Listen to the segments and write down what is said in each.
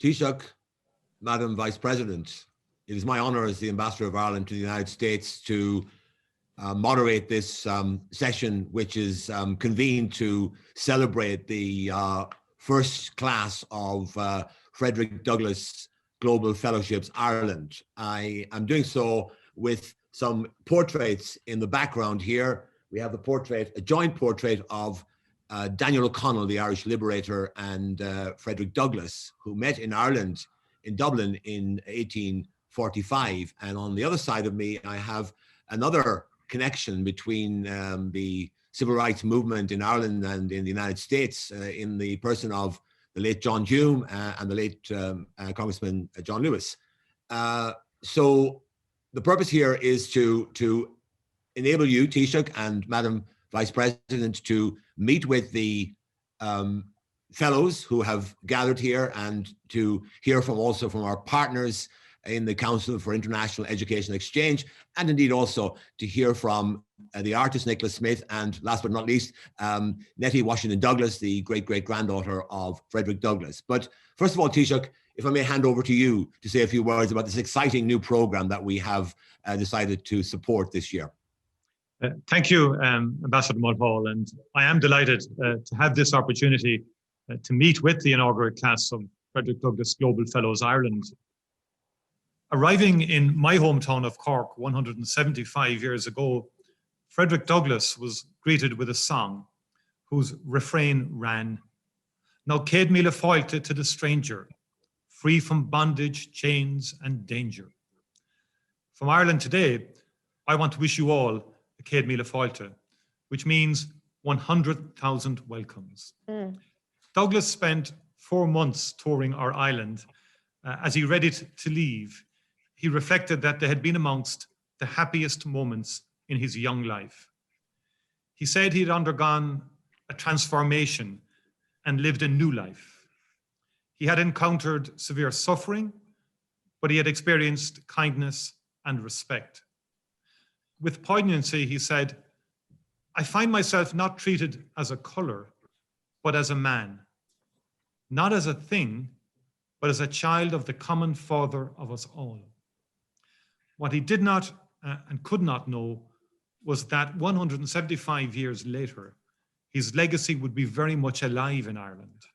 Taoiseach, Madam Vice President, it is my honour as the Ambassador of Ireland to the United States to moderate this session, which is convened to celebrate the first class of Frederick Douglass Global Fellowships Ireland. I am doing so with some portraits in the background here. We have the portrait, a joint portrait of Daniel O'Connell, the Irish liberator, and Frederick Douglass, who met in Ireland, in Dublin in 1845. And on the other side of me, I have another connection between the civil rights movement in Ireland and in the United States in the person of the late John Hume and the late Congressman John Lewis. So the purpose here is to enable you, Taoiseach and Madam Vice President, to meet with the fellows who have gathered here and to hear from also from our partners in the Council for International Education Exchange, and indeed also to hear from the artist Nicholas Smith, and last but not least, Nettie Washington Douglas, the great-great-granddaughter of Frederick Douglass. But first of all, Taoiseach, if I may hand over to you to say a few words about this exciting new program that we have decided to support this year. Thank you, Ambassador Mulhall, and I am delighted to have this opportunity to meet with the inaugural class of Frederick Douglass Global Fellows Ireland. Arriving in my hometown of Cork 175 years ago, Frederick Douglass was greeted with a song whose refrain ran, "Now céad míle fáilte to the stranger, free from bondage, chains and danger." From Ireland today, I want to wish you all a céad míle fáilte, which means 100,000 welcomes. Douglass spent 4 months touring our island. As he ready to leave, he reflected that they had been amongst the happiest moments in his young life. He said he had undergone a transformation and lived a new life. He had encountered severe suffering, but he had experienced kindness and respect. With poignancy, he said, "I find myself not treated as a color, but as a man, not as a thing, but as a child of the common Father of us all." What he did not and could not know was that 175 years later, his legacy would be very much alive in Ireland.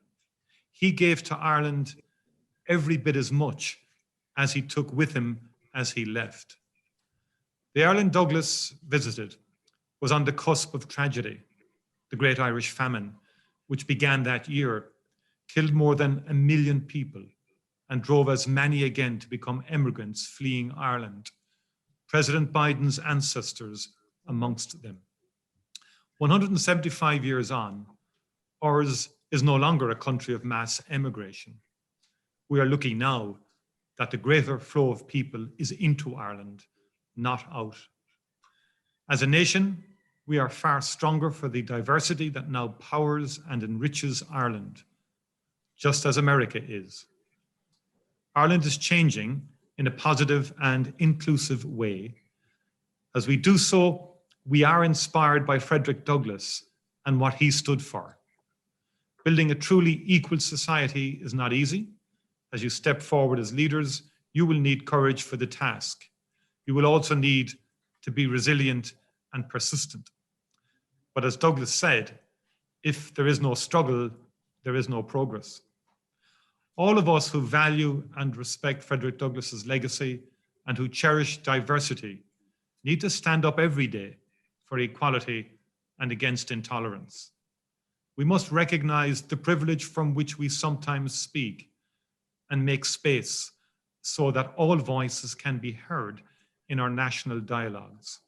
He gave to Ireland every bit as much as he took with him as he left. The Ireland Douglass visited was on the cusp of tragedy. The Great Irish Famine, which began that year, killed more than 1 million people and drove as many again to become immigrants fleeing Ireland, President Biden's ancestors amongst them. 175 years on, ours is no longer a country of mass emigration. We are looking now that the greater flow of people is into Ireland, not out. As a nation, we are far stronger for the diversity that now powers and enriches Ireland, just as America is. Ireland is changing in a positive and inclusive way. As we do so, we are inspired by Frederick Douglass and what he stood for. Building a truly equal society is not easy. As you step forward as leaders, you will need courage for the task. You will also need to be resilient and persistent. But as Douglass said, if there is no struggle, there is no progress. All of us who value and respect Frederick Douglass's legacy and who cherish diversity need to stand up every day for equality and against intolerance. We must recognize the privilege from which we sometimes speak and make space so that all voices can be heard in our national dialogues.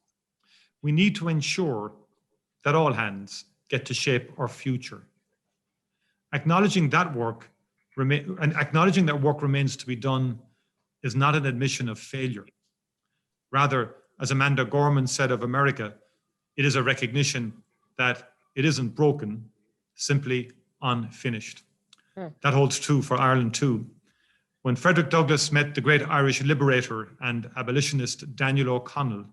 We need to ensure that all hands get to shape our future. Acknowledging that work remains to be done is not an admission of failure. Rather, as Amanda Gorman said of America, it is a recognition that it isn't broken, simply unfinished. That holds true for Ireland too. When Frederick Douglass met the great Irish liberator and abolitionist Daniel O'Connell,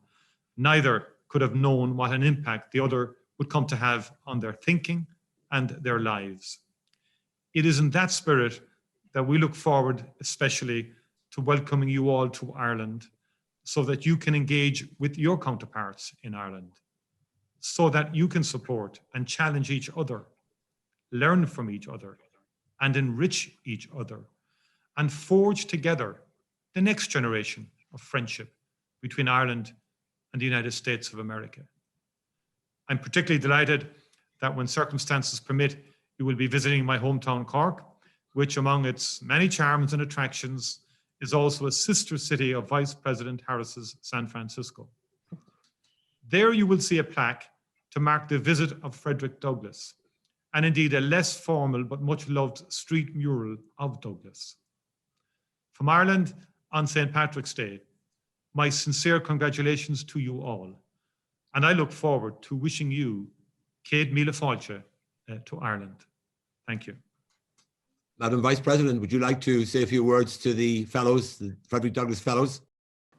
neither could have known what an impact the other would come to have on their thinking and their lives. It is in that spirit that we look forward especially to welcoming you all to Ireland so that you can engage with your counterparts in Ireland, so that you can support and challenge each other, learn from each other, and enrich each other, and forge together the next generation of friendship between Ireland and the United States of America. I'm particularly delighted that when circumstances permit, you will be visiting my hometown Cork, which among its many charms and attractions is also a sister city of Vice President Harris's San Francisco. There you will see a plaque to mark the visit of Frederick Douglass, and indeed a less formal but much loved street mural of Douglass. From Ireland on St. Patrick's Day, my sincere congratulations to you all, and I look forward to wishing you Céad Míle Fáilte to Ireland. Thank you. Madam Vice President, would you like to say a few words to the fellows, the Frederick Douglass Fellows?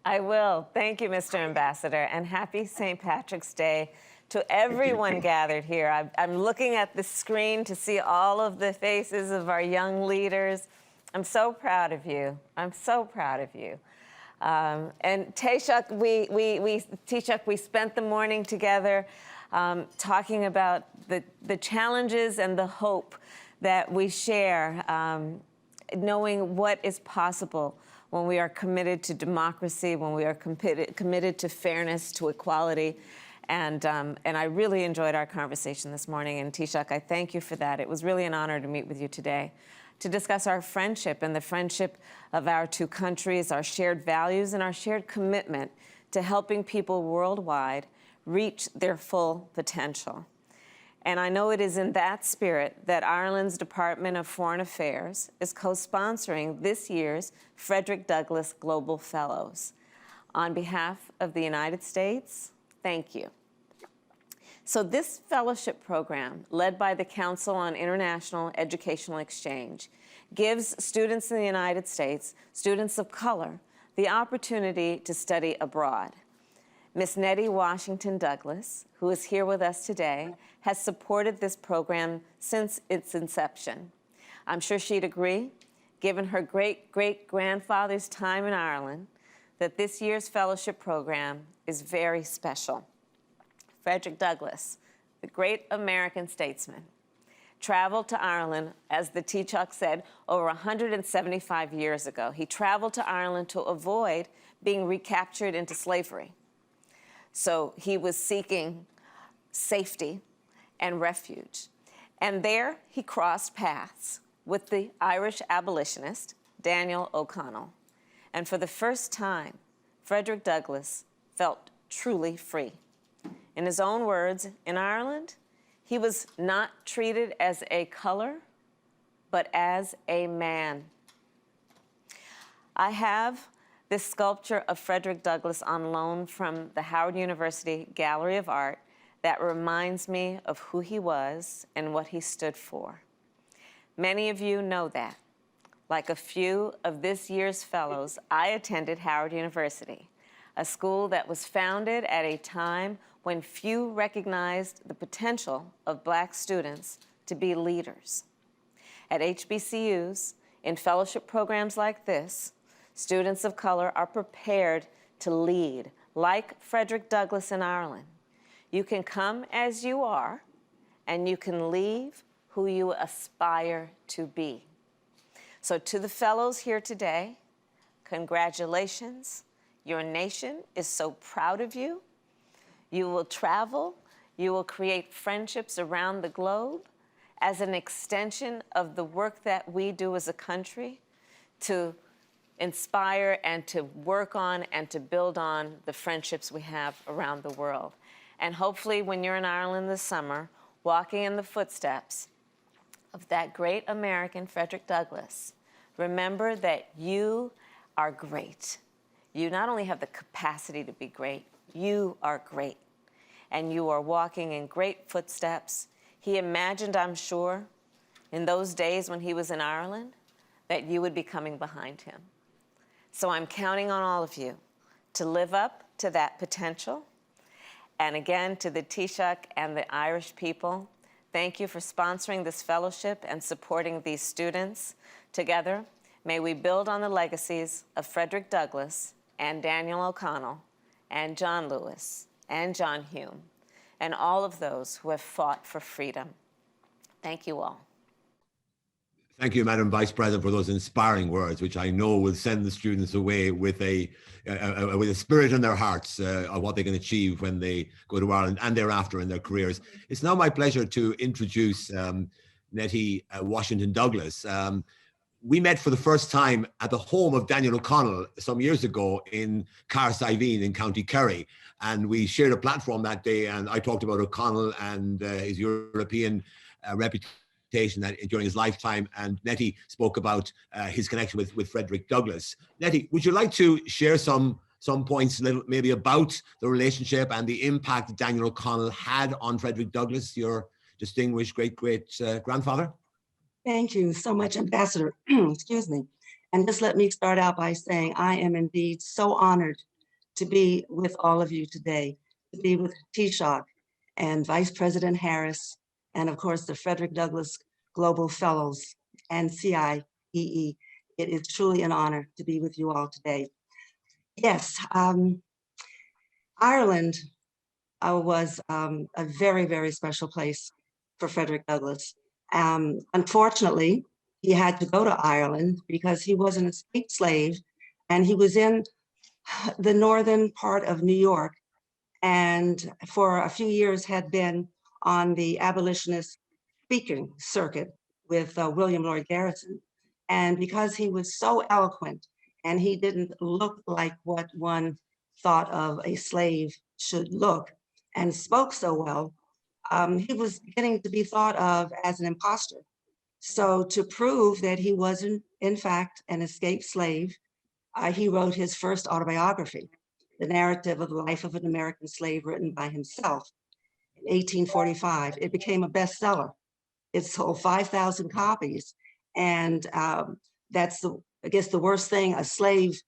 I will. Thank you, Mr. Ambassador, and happy St. Patrick's Day to everyone gathered here. I'm looking at the screen to see all of the faces of our young leaders. I'm so proud of you. I'm so proud of you. And Taoiseach, we spent the morning together talking about the challenges and the hope that we share, knowing what is possible when we are committed to democracy, when we are committed to fairness, to equality. And I really enjoyed our conversation this morning. And Taoiseach, I thank you for that. It was really an honor to meet with you today to discuss our friendship and the friendship of our two countries, our shared values, and our shared commitment to helping people worldwide reach their full potential. And I know it is in that spirit that Ireland's Department of Foreign Affairs is co-sponsoring this year's Frederick Douglass Global Fellows. On behalf of the United States, thank you. So this fellowship program, led by the Council on International Educational Exchange, gives students in the United States, students of color, the opportunity to study abroad. Miss Nettie Washington Douglas, who is here with us today, has supported this program since its inception. I'm sure she'd agree, given her great-great-grandfather's time in Ireland, that this year's fellowship program is very special. Frederick Douglass, the great American statesman, traveled to Ireland, as the Taoiseach said, over 175 years ago. He traveled to Ireland to avoid being recaptured into slavery. So he was seeking safety and refuge. And there he crossed paths with the Irish abolitionist, Daniel O'Connell. And for the first time, Frederick Douglass felt truly free. In his own words, in Ireland, he was not treated as a color, but as a man. I have this sculpture of Frederick Douglass on loan from the Howard University Gallery of Art that reminds me of who he was and what he stood for. Many of you know that. Like a few of this year's fellows, I attended Howard University, a school that was founded at a time when few recognized the potential of Black students to be leaders. At HBCUs, in fellowship programs like this, students of color are prepared to lead, like Frederick Douglass in Ireland. You can come as you are, and you can leave who you aspire to be. So to the fellows here today, congratulations. Your nation is so proud of you. You will travel, you will create friendships around the globe as an extension of the work that we do as a country to inspire and to work on and to build on the friendships we have around the world. And hopefully when you're in Ireland this summer, walking in the footsteps of that great American Frederick Douglass, remember that you are great. You not only have the capacity to be great, you are great. And you are walking in great footsteps. He imagined, I'm sure, in those days when he was in Ireland, that you would be coming behind him. So I'm counting on all of you to live up to that potential. And again, to the Taoiseach and the Irish people, thank you for sponsoring this fellowship and supporting these students. Together, may we build on the legacies of Frederick Douglass and Daniel O'Connell and John Lewis and John Hume and all of those who have fought for freedom. Thank you all. Thank you, Madam Vice President, for those inspiring words, which I know will send the students away with a spirit in their hearts of what they can achieve when they go to Ireland and thereafter in their careers. It's now my pleasure to introduce Nettie Washington Douglas. We met for the first time at the home of Daniel O'Connell some years ago in Carrick in County Kerry. And we shared a platform that day, and I talked about O'Connell and his European reputation that during his lifetime, and Nettie spoke about his connection with Frederick Douglass. Nettie, would you like to share some points maybe about the relationship and the impact that Daniel O'Connell had on Frederick Douglass, your distinguished great-grandfather? Thank you so much, Ambassador. Excuse me. And just let me start out by saying I am indeed so honored to be with all of you today, to be with Taoiseach and Vice President Harris, and of course, the Frederick Douglass Global Fellows and CIEE. It is truly an honor to be with you all today. Yes, Ireland was a very, very special place for Frederick Douglass. Unfortunately, he had to go to Ireland because he was an escaped slave, and he was in the northern part of New York, and for a few years had been on the abolitionist speaking circuit with William Lloyd Garrison. And because he was so eloquent and he didn't look like what one thought of a slave should look and spoke so well, he was beginning to be thought of as an imposter. So to prove that he wasn't, in fact, an escaped slave, he wrote his first autobiography, the narrative of the life of an American slave written by himself. In 1845, it became a bestseller. It sold 5,000 copies. And that's, I guess, the worst thing a slave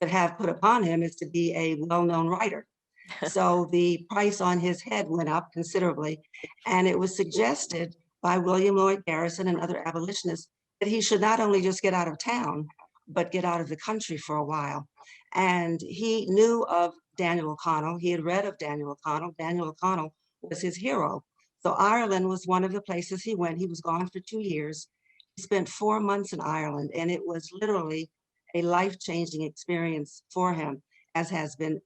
could have put upon him is to be a well-known writer. So the price on his head went up considerably. And it was suggested by William Lloyd Garrison and other abolitionists that he should not only just get out of town, but get out of the country for a while. And he knew of Daniel O'Connell. He had read of Daniel O'Connell. Daniel O'Connell was his hero. So Ireland was one of the places he went. He was gone for 2 years. He spent 4 months in Ireland, and it was literally a life-changing experience for him, as has been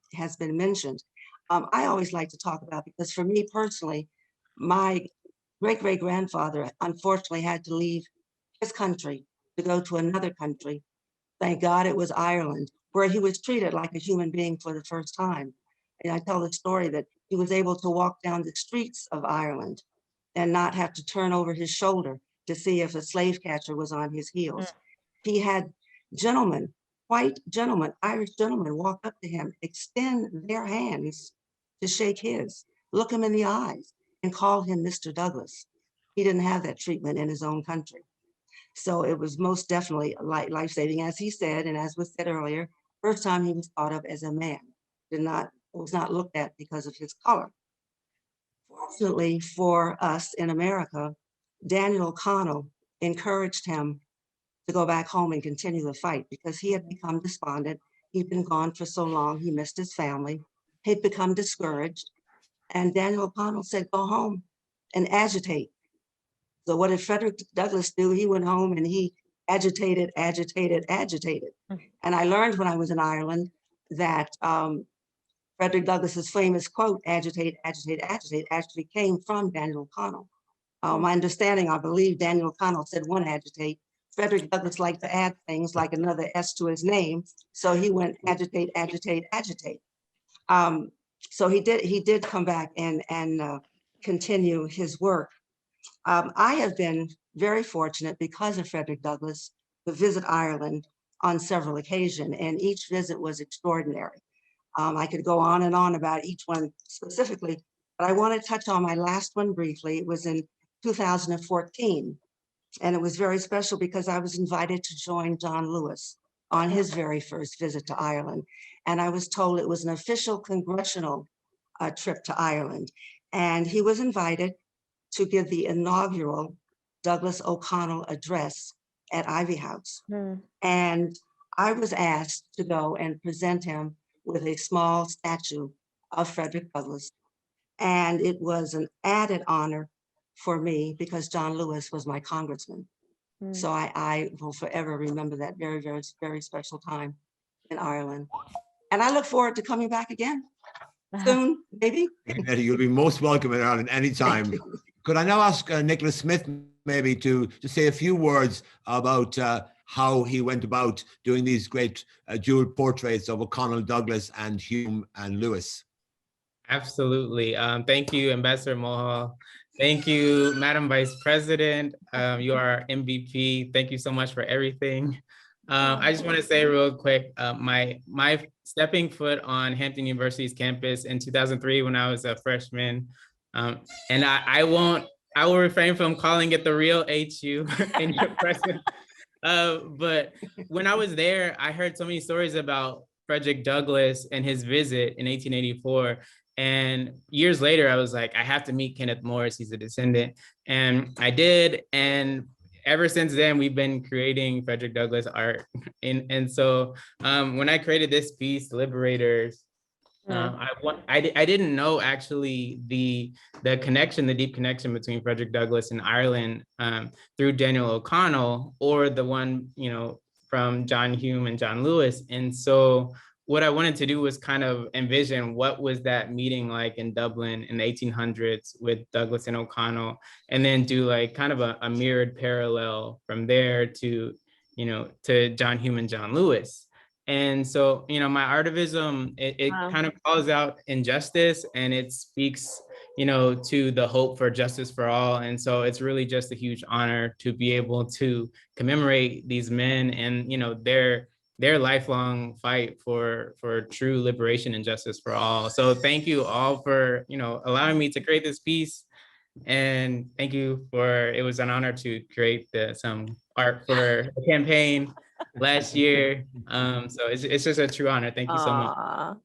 mentioned. I always like to talk about, because for me personally, my great-great-grandfather unfortunately had to leave his country to go to another country. Thank God it was Ireland, where he was treated like a human being for the first time. And I tell the story that he was able to walk down the streets of Ireland and not have to turn over his shoulder to see if a slave catcher was on his heels. He had gentlemen, white gentlemen, Irish gentlemen walk up to him, extend their hands to shake his, look him in the eyes, and call him Mr. Douglas. He didn't have that treatment in his own country. So it was most definitely life-saving, as he said, and as was said earlier, first time he was thought of as a man, was not looked at because of his color. Fortunately for us in America, Daniel O'Connell encouraged him to go back home and continue the fight, because he had become despondent. He'd been gone for so long, he missed his family. He'd become discouraged. And Daniel O'Connell said, go home and agitate. So what did Frederick Douglass do? He went home and he agitated. And I learned when I was in Ireland that Frederick Douglass's famous quote, agitate, actually came from Daniel O'Connell. My understanding, I believe Daniel O'Connell said one agitate. Frederick Douglass liked to add things like another S to his name. So he went agitate. So he did come back and continue his work. I have been very fortunate, because of Frederick Douglass, to visit Ireland on several occasions, and each visit was extraordinary. I could go on and on about each one specifically, but I want to touch on my last one briefly. It was in 2014, and it was very special because I was invited to join John Lewis on his very first visit to Ireland. And I was told it was an official congressional trip to Ireland. And he was invited to give the inaugural Douglas O'Connell address at Ivy House. Hmm. And I was asked to go and present him with a small statue of Frederick Douglass. And it was an added honor for me because John Lewis was my congressman. Hmm. So I will forever remember that very, very, very special time in Ireland. And I look forward to coming back again soon, maybe. Nettie, you'll be most welcome in Ireland anytime. Could I now ask Nicholas Smith maybe to say a few words about how he went about doing these great jeweled portraits of O'Connell, Douglas, and Hume and Lewis? Absolutely. Thank you, Ambassador Mulhall. Thank you, Madam Vice President. You are MVP. Thank you so much for everything. I just want to say real quick, my stepping foot on Hampton University's campus in 2003 when I was a freshman, and I will refrain from calling it the real HU in your presence. But when I was there, I heard so many stories about Frederick Douglass and his visit in 1884. And years later, I was like, I have to meet Kenneth Morris. He's a descendant. And I did. And ever since then, we've been creating Frederick Douglass art. And so when I created this piece, Liberators, I didn't know actually the connection, the deep connection between Frederick Douglass and Ireland through Daniel O'Connell, or the one, from John Hume and John Lewis. And so what I wanted to do was kind of envision what was that meeting like in Dublin in the 1800s with Douglas and O'Connell, and then do like kind of a mirrored parallel from there to, to John Hume and John Lewis. And so, my artivism, it kind of calls out injustice, and it speaks, to the hope for justice for all. And so it's really just a huge honor to be able to commemorate these men and, their lifelong fight for true liberation and justice for all. So thank you all for, allowing me to create this piece. And thank you it was an honor to create some art for the campaign last year. So it's just a true honor. Thank you so much.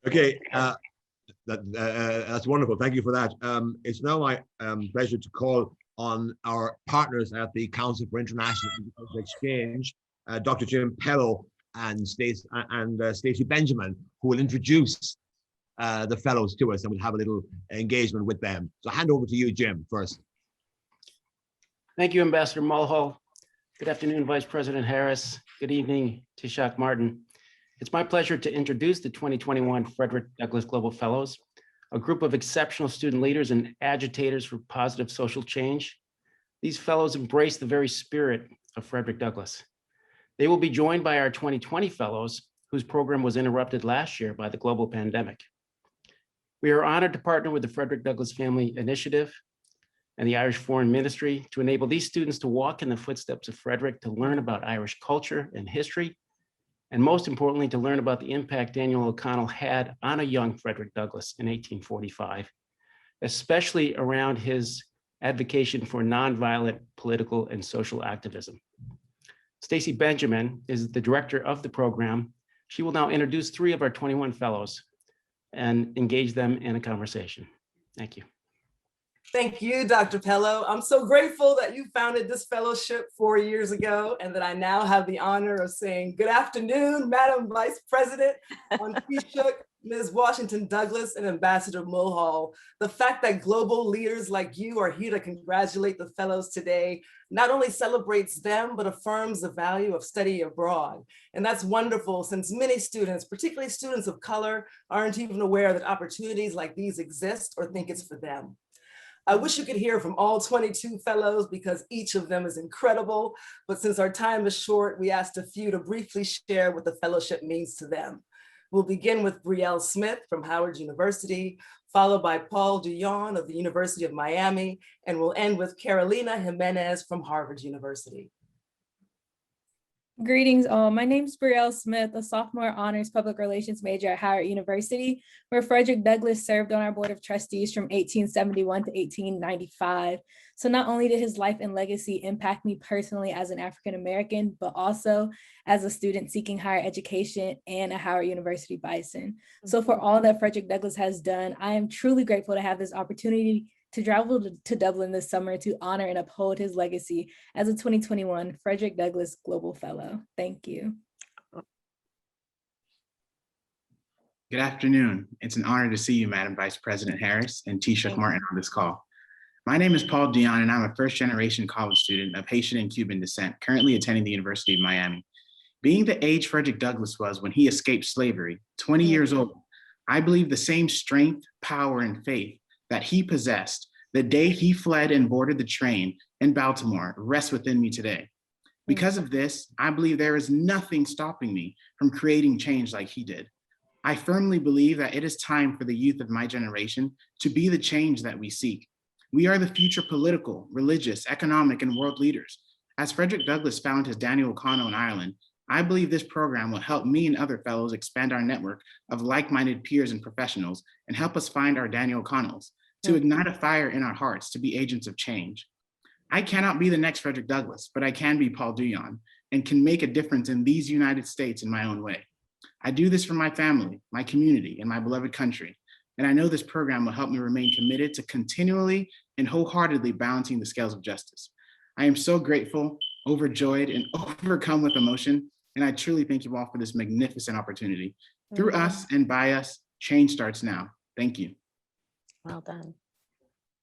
Okay, that's wonderful. Thank you for that. It's now my pleasure to call on our partners at the Council for International Exchange, Dr. Jim Pello and Stacey Benjamin, who will introduce the fellows to us, and we'll have a little engagement with them. So hand over to you, Jim, first. Thank you, Ambassador Mulhall. Good afternoon, Vice President Harris. Good evening, Taoiseach Martin. It's my pleasure to introduce the 2021 Frederick Douglass Global Fellows, a group of exceptional student leaders and agitators for positive social change. These fellows embrace the very spirit of Frederick Douglass. They will be joined by our 2020 fellows, whose program was interrupted last year by the global pandemic. We are honored to partner with the Frederick Douglass Family Initiative and the Irish Foreign Ministry to enable these students to walk in the footsteps of Frederick, to learn about Irish culture and history, and most importantly, to learn about the impact Daniel O'Connell had on a young Frederick Douglass in 1845, especially around his advocacy for nonviolent political and social activism. Stacey Benjamin is the director of the program. She will now introduce 3 of our 21 fellows and engage them in a conversation. Thank you. Thank you, Dr. Pello. I'm so grateful that you founded this fellowship 4 years ago, and that I now have the honor of saying good afternoon, Madam Vice President, Taoiseach, Ms. Washington Douglass, and Ambassador Mulhall. The fact that global leaders like you are here to congratulate the fellows today not only celebrates them, but affirms the value of study abroad. And that's wonderful, since many students, particularly students of color, aren't even aware that opportunities like these exist or think it's for them. I wish you could hear from all 22 fellows, because each of them is incredible. But since our time is short, we asked a few to briefly share what the fellowship means to them. We'll begin with Brielle Smith from Howard University, followed by Paul Duyon of the University of Miami, and we'll end with Carolina Jimenez from Harvard University. Greetings all. My name is Brielle Smith, a sophomore honors public relations major at Howard University, where Frederick Douglass served on our board of trustees from 1871 to 1895. So not only did his life and legacy impact me personally as an African American, but also as a student seeking higher education and a Howard University Bison. So for all that Frederick Douglass has done, I am truly grateful to have this opportunity to travel to Dublin this summer to honor and uphold his legacy as a 2021 Frederick Douglass Global Fellow. Thank you. Good afternoon. It's an honor to see you, Madam Vice President Harris and Taoiseach Martin on this call. My name is Paul Dion, and I'm a first-generation college student of Haitian and Cuban descent, currently attending the University of Miami. Being the age Frederick Douglass was when he escaped slavery, 20 years old, I believe the same strength, power, and faith that he possessed the day he fled and boarded the train in Baltimore rests within me today. Because of this, I believe there is nothing stopping me from creating change like he did. I firmly believe that it is time for the youth of my generation to be the change that we seek. We are the future political, religious, economic, and world leaders. As Frederick Douglass found his Daniel O'Connell in Ireland, I believe this program will help me and other fellows expand our network of like-minded peers and professionals and help us find our Daniel O'Connells to ignite a fire in our hearts to be agents of change. I cannot be the next Frederick Douglass, but I can be Paul Dion and can make a difference in these United States in my own way. I do this for my family, my community, and my beloved country. And I know this program will help me remain committed to continually and wholeheartedly balancing the scales of justice. I am so grateful, overjoyed, and overcome with emotion. And I truly thank you all for this magnificent opportunity. Through us and by us, change starts now. Thank you. Well done.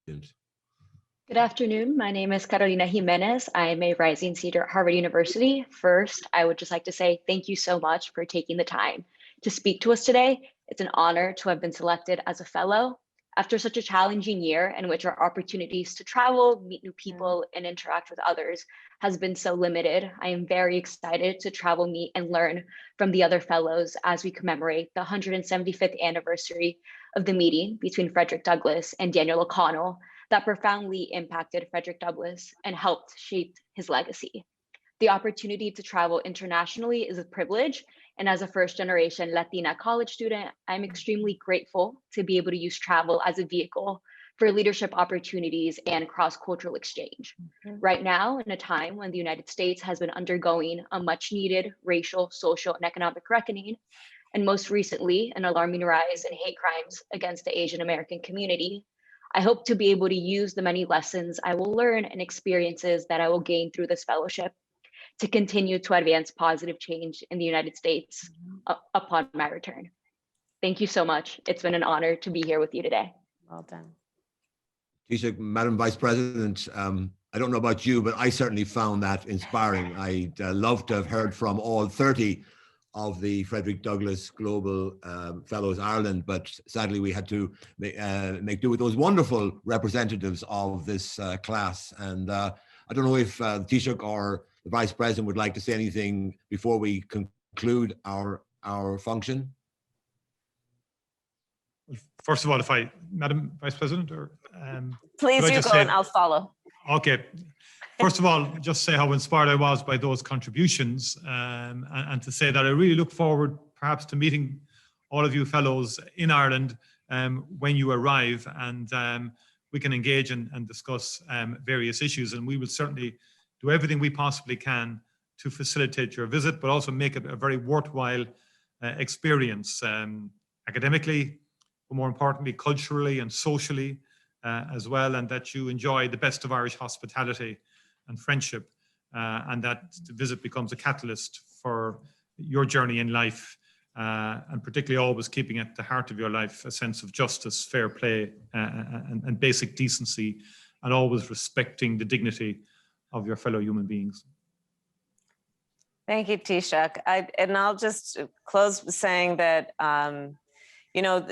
Good afternoon. My name is Carolina Jimenez. I am a rising senior at Harvard University. First, I would just like to say thank you so much for taking the time to speak to us today. It's an honor to have been selected as a fellow. After such a challenging year in which our opportunities to travel, meet new people, and interact with others has been so limited, I am very excited to travel, meet, and learn from the other fellows as we commemorate the 175th anniversary of the meeting between Frederick Douglass and Daniel O'Connell that profoundly impacted Frederick Douglass and helped shape his legacy. The opportunity to travel internationally is a privilege, and as a first-generation Latina college student, I'm extremely grateful to be able to use travel as a vehicle for leadership opportunities and cross-cultural exchange. Right now, in a time when the United States has been undergoing a much-needed racial, social, and economic reckoning, and most recently, an alarming rise in hate crimes against the Asian American community, I hope to be able to use the many lessons I will learn and experiences that I will gain through this fellowship to continue to advance positive change in the United States upon my return. Thank you so much. It's been an honor to be here with you today. Well done. Taoiseach, Madam Vice President, I don't know about you, but I certainly found that inspiring. I'd love to have heard from all 30 of the Frederick Douglass Global Fellows Ireland, but sadly we had to make do with those wonderful representatives of this class. And I don't know if the Taoiseach or the Vice President would like to say anything before we conclude our function. First of all, Madam Vice President, or please you go and I'll follow. Okay. First of all, just say how inspired I was by those contributions, and to say that I really look forward perhaps to meeting all of you fellows in Ireland when you arrive, and we can engage and discuss various issues, and we will certainly do everything we possibly can to facilitate your visit, but also make it a very worthwhile experience academically, but more importantly, culturally and socially as well, and that you enjoy the best of Irish hospitality and friendship, and that the visit becomes a catalyst for your journey in life, and particularly always keeping at the heart of your life a sense of justice, fair play, and basic decency, and always respecting the dignity of your fellow human beings. Thank you, Taoiseach. And I'll just close saying that, you know,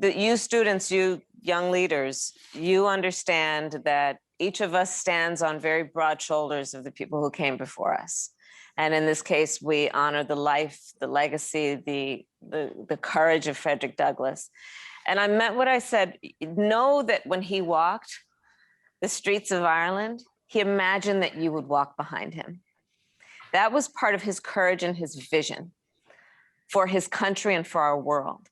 you students, you young leaders, you understand that each of us stands on very broad shoulders of the people who came before us. And in this case, we honor the life, the legacy, the courage of Frederick Douglass. And I meant what I said. Know that when he walked the streets of Ireland, he imagined that you would walk behind him. That was part of his courage and his vision for his country and for our world.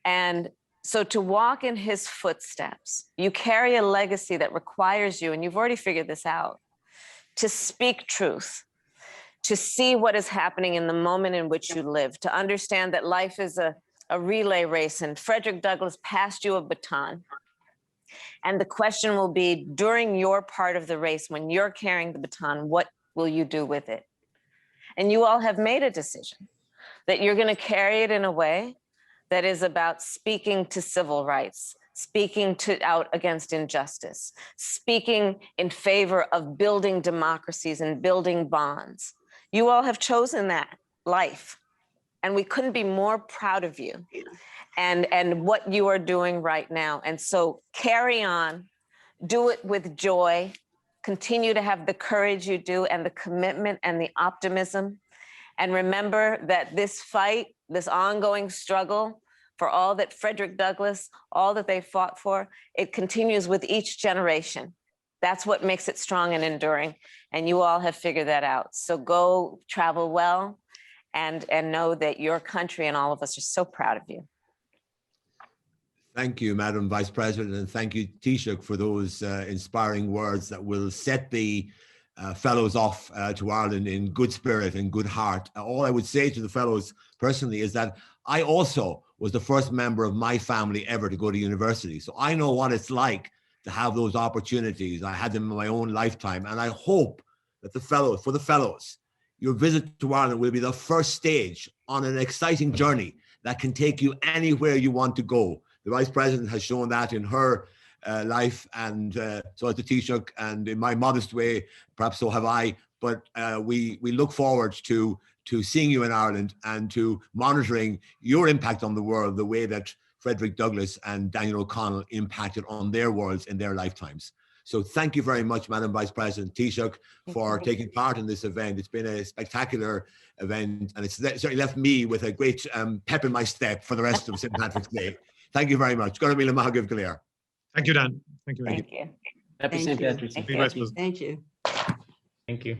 And so to walk in his footsteps, you carry a legacy that requires you, and you've already figured this out, to speak truth, to see what is happening in the moment in which you live, to understand that life is a relay race, and Frederick Douglass passed you a baton. And the question will be, during your part of the race, when you're carrying the baton, what will you do with it? And you all have made a decision that you're going to carry it in a way that is about speaking to civil rights, speaking out against injustice, speaking in favor of building democracies and building bonds. You all have chosen that life, and we couldn't be more proud of you and what you are doing right now. And so carry on, do it with joy, continue to have the courage you do and the commitment and the optimism. And remember that this fight, this ongoing struggle for all that Frederick Douglass, all that they fought for, it continues with each generation. That's what makes it strong and enduring. And you all have figured that out. So go travel well and know that your country and all of us are so proud of you. Thank you, Madam Vice President, and thank you, Taoiseach, for those inspiring words that will set the fellows off to Ireland in good spirit and good heart. All I would say to the fellows personally is that I also was the first member of my family ever to go to university. So I know what it's like to have those opportunities. I had them in my own lifetime. And I hope that for the fellows, your visit to Ireland will be the first stage on an exciting journey that can take you anywhere you want to go. The Vice President has shown that in her life, and so has the Taoiseach, and in my modest way, perhaps so have I. But we look forward to seeing you in Ireland and to monitoring your impact on the world the way that Frederick Douglass and Daniel O'Connell impacted on their worlds in their lifetimes. So thank you very much, Madam Vice President, Taoiseach, for taking part in this event. It's been a spectacular event, and it's certainly left me with a great pep in my step for the rest of St. Patrick's Day. Thank you very much. Gonna be le maith Claire. Thank you, Dan. Thank you. Thank you. Happy St. Patrick's Day. Thank you. Thank you. Thank you.